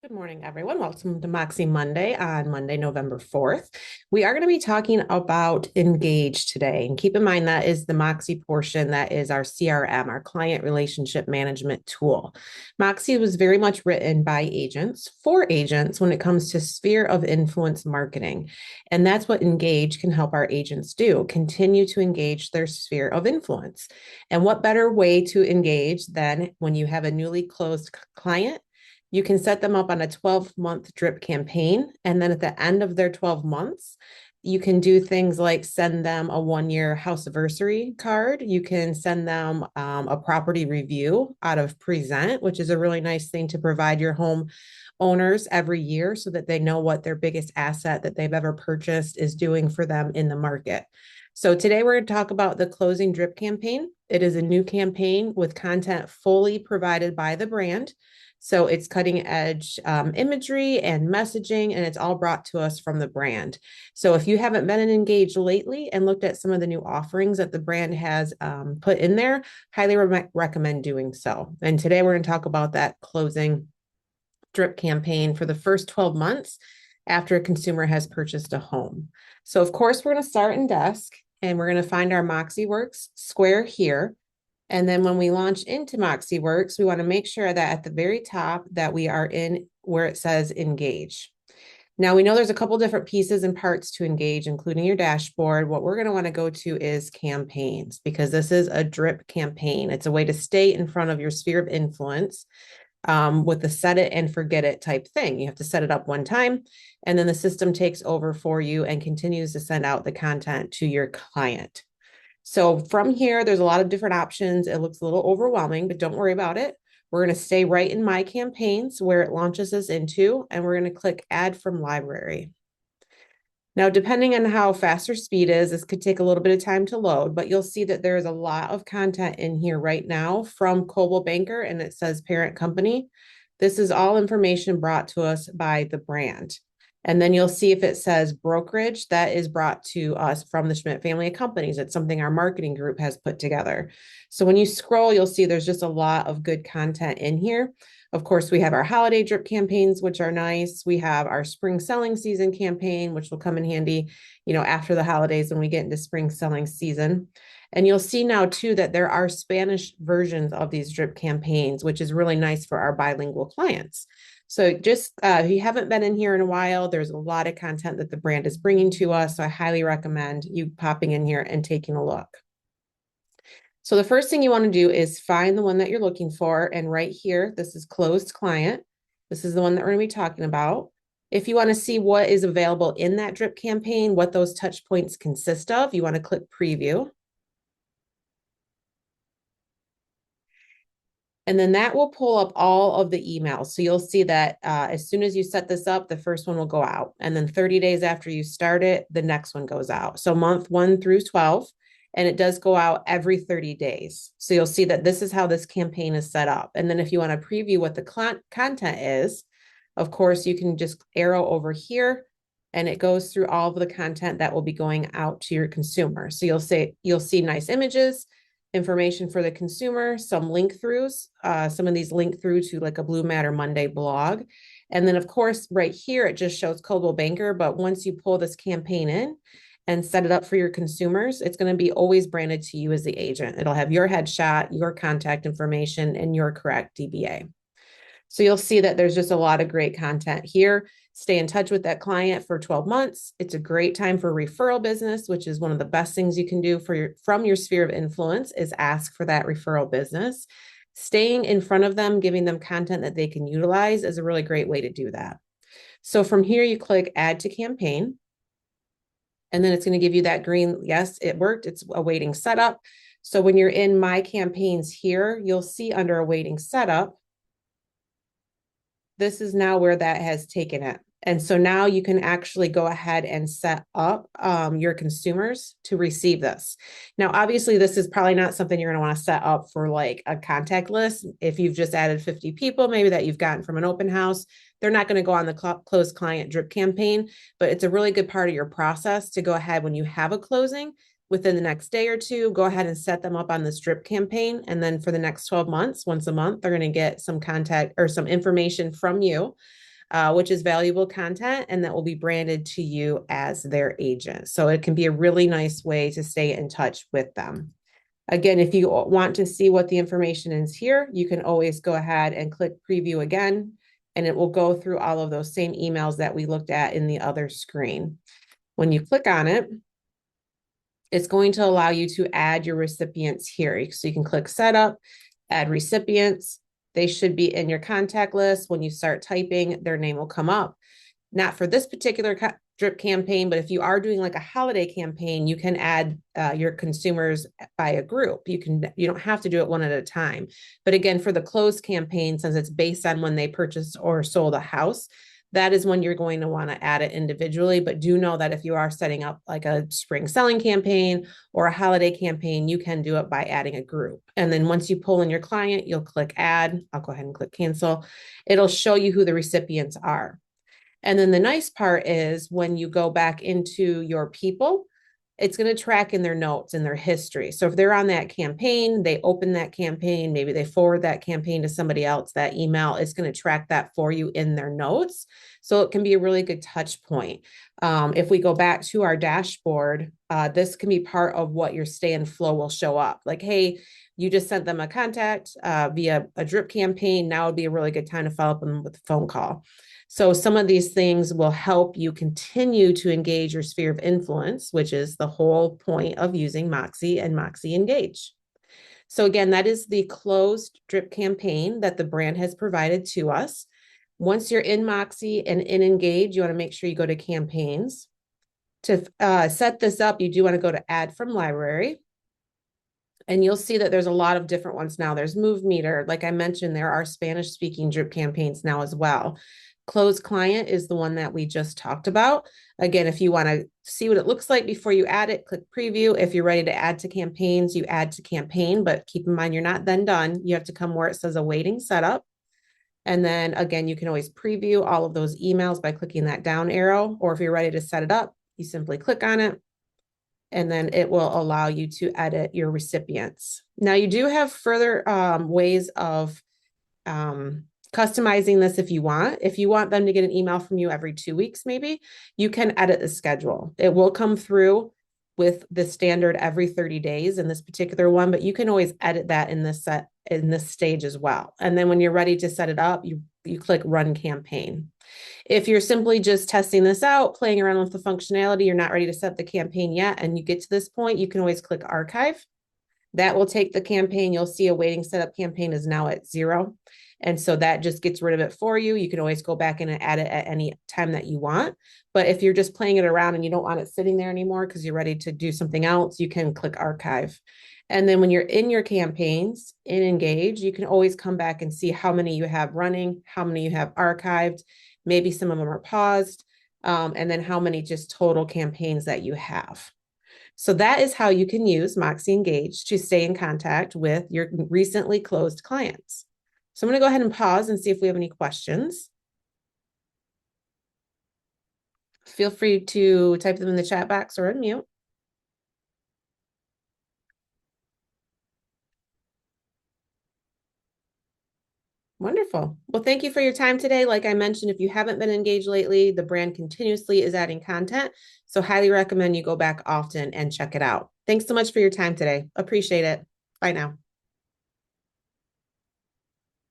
Good morning, everyone. Welcome to Moxie Monday on Monday, November 4th. We are going to be talking about Engage today. And keep in mind that is the Moxie portion, that is our CRM, our client relationship management tool. Moxie was very much written by agents for agents when it comes to sphere of influence marketing. And that's what Engage can help our agents do, continue to engage their sphere of influence. And what better way to engage than when you have a newly closed client? You can set them up on a 12-month drip campaign. And then at the end of their 12 months, you can do things like send them a 1-year house anniversary card. You can send them a property review out of Present, which is a really nice thing to provide your home owners every year so that they know what their biggest asset that they've ever purchased is doing for them in the market. So today we're going to talk about the closing drip campaign. It is a new campaign with content fully provided by the brand. So it's cutting edge imagery and messaging, and it's all brought to us from the brand. So if you haven't been engaged lately and looked at some of the new offerings that the brand has put in there, highly recommend doing so. And today we're going to talk about that closing drip campaign for the first 12 months after a consumer has purchased a home. So of course, we're going to start in desk and we're going to find our MoxiWorks square here. And then when we launch into MoxiWorks, we want to make sure that at the very top that we are in where it says engage. Now we know there's a couple different pieces and parts to engage, including your dashboard. What we're going to want to go to is campaigns, because this is a drip campaign. It's a way to stay in front of your sphere of influence with the set it and forget it type thing. You have to set it up one time, and then the system takes over for you and continues to send out the content to your client. So from here, there's a lot of different options. It looks a little overwhelming, but don't worry about it. We're going to stay right in My Campaigns where it launches us into, and we're going to click Add from Library. Now, depending on how fast your speed is, this could take a little bit of time to load, but you'll see that there is a lot of content in here right now from Coldwell Banker, and it says parent company. This is all information brought to us by the brand. And then you'll see if it says brokerage, that is brought to us from the Schmidt family of companies. It's something our marketing group has put together. So when you scroll, you'll see there's just a lot of good content in here. Of course, we have our holiday drip campaigns, which are nice. We have our spring selling season campaign, which will come in handy, after the holidays when we get into spring selling season. And you'll see now too that there are Spanish versions of these drip campaigns, which is really nice for our bilingual clients. So just if you haven't been in here in a while, there's a lot of content that the brand is bringing to us. So I highly recommend you popping in here and taking a look. So the first thing you want to do is find the one that you're looking for. And right here, this is closed client. This is the one that we're going to be talking about. If you want to see what is available in that drip campaign, what those touch points consist of, you want to click preview. And then that will pull up all of the emails. So you'll see that as soon as you set this up, the first one will go out. And then 30 days after you start it, the next one goes out. So month 1 through 12. And it does go out every 30 days. So you'll see that this is how this campaign is set up. And then if you want to preview what the content is, of course, you can just arrow over here and it goes through all of the content that will be going out to your consumer. So you'll see nice images, information for the consumer, some link throughs. Some of these link through to like a Blue Matter Monday blog. And then of course, right here, it just shows Coldwell Banker. But once you pull this campaign in and set it up for your consumers, it's going to be always branded to you as the agent. It'll have your headshot, your contact information, and your correct DBA. So you'll see that there's just a lot of great content here. Stay in touch with that client for 12 months. It's a great time for referral business, which is one of the best things you can do from your sphere of influence is ask for that referral business. Staying in front of them, giving them content that they can utilize is a really great way to do that. So from here, you click add to campaign. And then it's going to give you that green, yes, it worked. It's awaiting setup. So when you're in My Campaigns here, you'll see under awaiting setup, this is now where that has taken it. And so now you can actually go ahead and set up your consumers to receive this. Now, obviously, this is probably not something you're going to want to set up for like a contact list. If you've just added 50 people, maybe that you've gotten from an open house, they're not going to go on the closed client drip campaign, but it's a really good part of your process to go ahead when you have a closing within the next day or two, go ahead and set them up on this drip campaign. And then for the next 12 months, once a month, they're going to get some contact or some information from you which is valuable content, and that will be branded to you as their agent. So it can be a really nice way to stay in touch with them. Again, if you want to see what the information is here, you can always go ahead and click preview again, and it will go through all of those same emails that we looked at in the other screen. When you click on it, it's going to allow you to add your recipients here. So you can click setup, add recipients. They should be in your contact list. When you start typing, their name will come up. Not for this particular drip campaign, but if you are doing like a holiday campaign, you can add your consumers by a group. You don't have to do it one at a time. But again, for the closed campaign, since it's based on when they purchased or sold a house, that is when you're going to want to add it individually. But do know that if you are setting up like a spring selling campaign or a holiday campaign, you can do it by adding a group. And then once you pull in your client, you'll click add. I'll go ahead and click cancel. It'll show you who the recipients are. And then the nice part is when you go back into your people, it's going to track in their notes and their history. So if they're on that campaign, they open that campaign, maybe they forward that campaign to somebody else, that email is going to track that for you in their notes. So it can be a really good touch point. If we go back to our dashboard, this can be part of what your stay in flow will show up. Like, hey, you just sent them a contact via a drip campaign. Now would be a really good time to follow up with a phone call. So some of these things will help you continue to engage your sphere of influence, which is the whole point of using Moxi and Moxi Engage. So again, that is the closed drip campaign that the brand has provided to us. Once you're in Moxi and in Engage, you want to make sure you go to campaigns. To set this up, you do want to go to add from library. And you'll see that there's a lot of different ones now. There's Move Meter. Like I mentioned, there are Spanish speaking drip campaigns now as well. Closed client is the one that we just talked about. Again, if you want to see what it looks like before you add it, click preview. If you're ready to add to campaigns, you add to campaign, but keep in mind, you're not then done. You have to come where it says awaiting setup. And then again, you can always preview all of those emails by clicking that down arrow, or if you're ready to set it up, you simply click on it, and then it will allow you to edit your recipients. Now you do have further ways of customizing this if you want. If you want them to get an email from you every 2 weeks, maybe, you can edit the schedule. It will come through with the standard every 30 days in this particular one, but you can always edit that in this stage as well. And then when you're ready to set it up, you click run campaign. If you're simply just testing this out, playing around with the functionality, you're not ready to set the campaign yet, and you get to this point, you can always click archive. That will take the campaign. You'll see a waiting setup campaign is now at 0. And so that just gets rid of it for you. You can always go back in and add it at any time that you want. But if you're just playing it around and you don't want it sitting there anymore because you're ready to do something else, you can click archive. And then when you're in your campaigns in Engage, you can always come back and see how many you have running, how many you have archived, maybe some of them are paused, and then how many just total campaigns that you have. So that is how you can use Moxi Engage to stay in contact with your recently closed clients. So I'm going to go ahead and pause and see if we have any questions. Feel free to type them in the chat box or unmute. Wonderful. Well, thank you for your time today. Like I mentioned, if you haven't been engaged lately, the brand continuously is adding content. So highly recommend you go back often and check it out. Thanks so much for your time today. Appreciate it. Bye now.